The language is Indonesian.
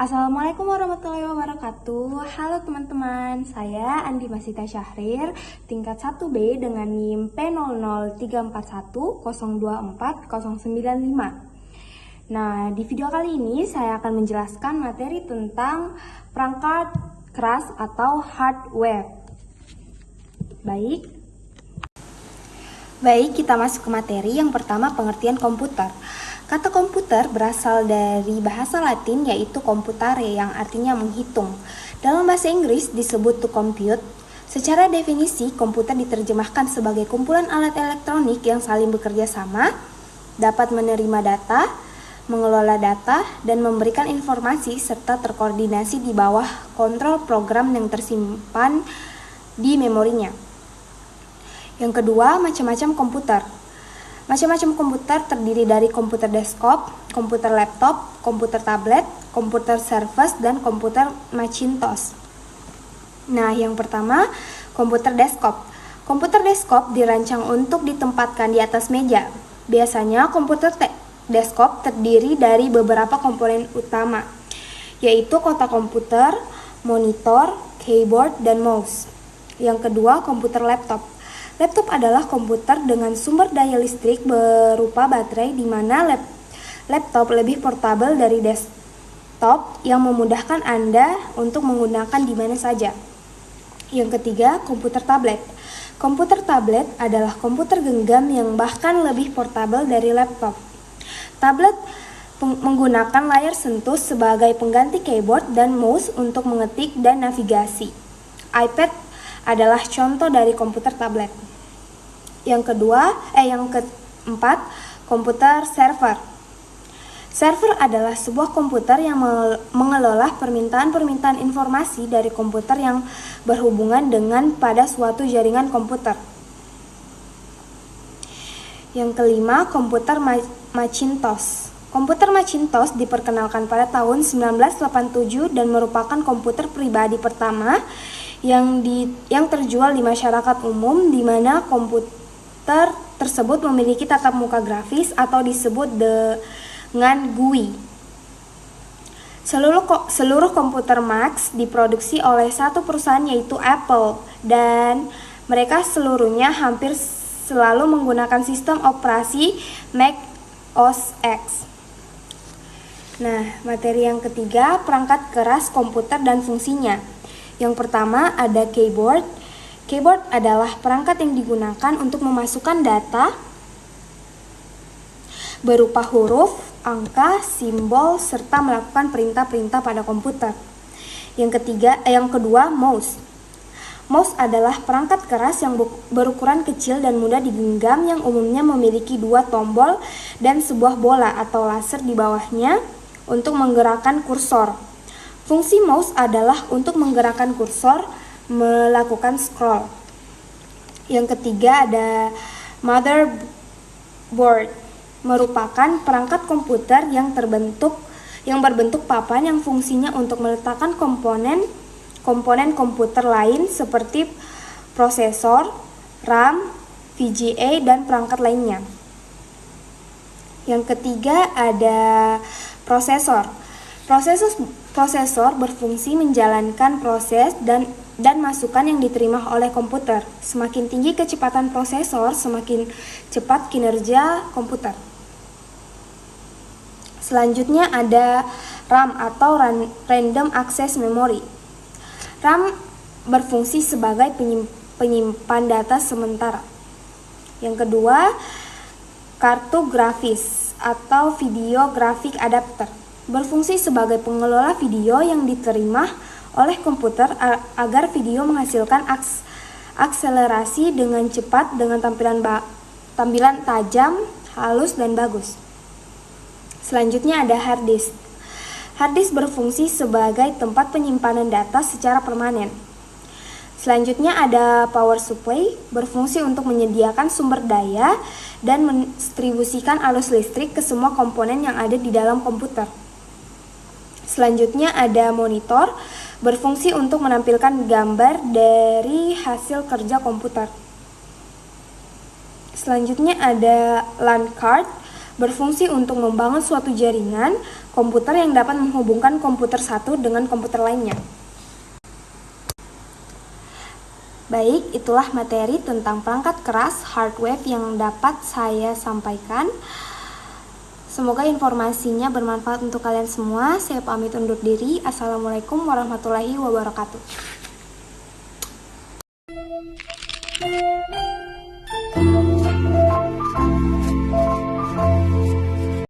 Assalamualaikum warahmatullahi wabarakatuh. Halo teman-teman, saya Andi Masita Syahrir, tingkat 1B dengan NIM P00341024095. Nah, di video kali ini saya akan menjelaskan materi tentang perangkat keras atau hardware. Baik, kita masuk ke materi. Yang pertama, pengertian komputer. Kata komputer berasal dari bahasa Latin yaitu computare yang artinya menghitung. Dalam bahasa Inggris disebut to compute. Secara definisi, komputer diterjemahkan sebagai kumpulan alat elektronik yang saling bekerja sama, dapat menerima data, mengelola data, dan memberikan informasi serta terkoordinasi di bawah kontrol program yang tersimpan di memorinya. Yang kedua, macam-macam komputer. Macam-macam komputer terdiri dari komputer desktop, komputer laptop, komputer tablet, komputer Surface, dan komputer Macintosh. Nah, yang pertama, komputer desktop. Komputer desktop dirancang untuk ditempatkan di atas meja. Biasanya komputer desktop terdiri dari beberapa komponen utama, yaitu kotak komputer, monitor, keyboard, dan mouse. Yang kedua, komputer laptop. Laptop adalah komputer dengan sumber daya listrik berupa baterai, di mana laptop lebih portabel dari desktop yang memudahkan Anda untuk menggunakan di mana saja. Yang ketiga, komputer tablet. Komputer tablet adalah komputer genggam yang bahkan lebih portabel dari laptop. Tablet menggunakan layar sentuh sebagai pengganti keyboard dan mouse untuk mengetik dan navigasi. iPad adalah contoh dari komputer tablet. Yang keempat, komputer server. Server adalah sebuah komputer yang mengelola permintaan-permintaan informasi dari komputer yang berhubungan dengan pada suatu jaringan komputer. Yang kelima, komputer Macintosh. Komputer Macintosh diperkenalkan pada tahun 1987 dan merupakan komputer pribadi pertama yang terjual di masyarakat umum, di mana komputer tersebut memiliki tatap muka grafis atau disebut dengan GUI. Seluruh komputer Mac diproduksi oleh satu perusahaan yaitu Apple, dan mereka seluruhnya hampir selalu menggunakan sistem operasi Mac OS X. Nah, materi yang ketiga, perangkat keras komputer dan fungsinya. Yang pertama ada keyboard. Keyboard adalah perangkat yang digunakan untuk memasukkan data berupa huruf, angka, simbol, serta melakukan perintah-perintah pada komputer. Yang kedua, mouse. Mouse adalah perangkat keras yang berukuran kecil dan mudah digenggam yang umumnya memiliki dua tombol dan sebuah bola atau laser di bawahnya untuk menggerakkan kursor. Fungsi mouse adalah untuk menggerakkan kursor, melakukan scroll. Yang ketiga ada motherboard, merupakan perangkat komputer yang berbentuk papan yang fungsinya untuk meletakkan komponen komputer lain seperti prosesor, RAM, VGA, dan perangkat lainnya. Yang ketiga ada prosesor. Prosesor berfungsi menjalankan proses dan masukan yang diterima oleh komputer. Semakin tinggi kecepatan prosesor, semakin cepat kinerja komputer. Selanjutnya ada RAM atau Random Access Memory. RAM berfungsi sebagai penyimpan data sementara. Yang kedua, kartu grafis atau video graphic adapter. Berfungsi sebagai pengelola video yang diterima oleh komputer agar video menghasilkan akselerasi dengan cepat dengan tampilan tajam, halus, dan bagus. Selanjutnya ada hard disk. Hard disk berfungsi sebagai tempat penyimpanan data secara permanen. Selanjutnya ada power supply, berfungsi untuk menyediakan sumber daya dan mendistribusikan arus listrik ke semua komponen yang ada di dalam komputer. Selanjutnya ada monitor, berfungsi untuk menampilkan gambar dari hasil kerja komputer. Selanjutnya ada LAN card, berfungsi untuk membangun suatu jaringan. komputer yang dapat menghubungkan komputer satu dengan komputer lainnya. Baik, itulah materi tentang perangkat keras hardware yang dapat saya sampaikan. Semoga informasinya bermanfaat untuk kalian semua. Saya pamit undur diri. Assalamualaikum warahmatullahi wabarakatuh.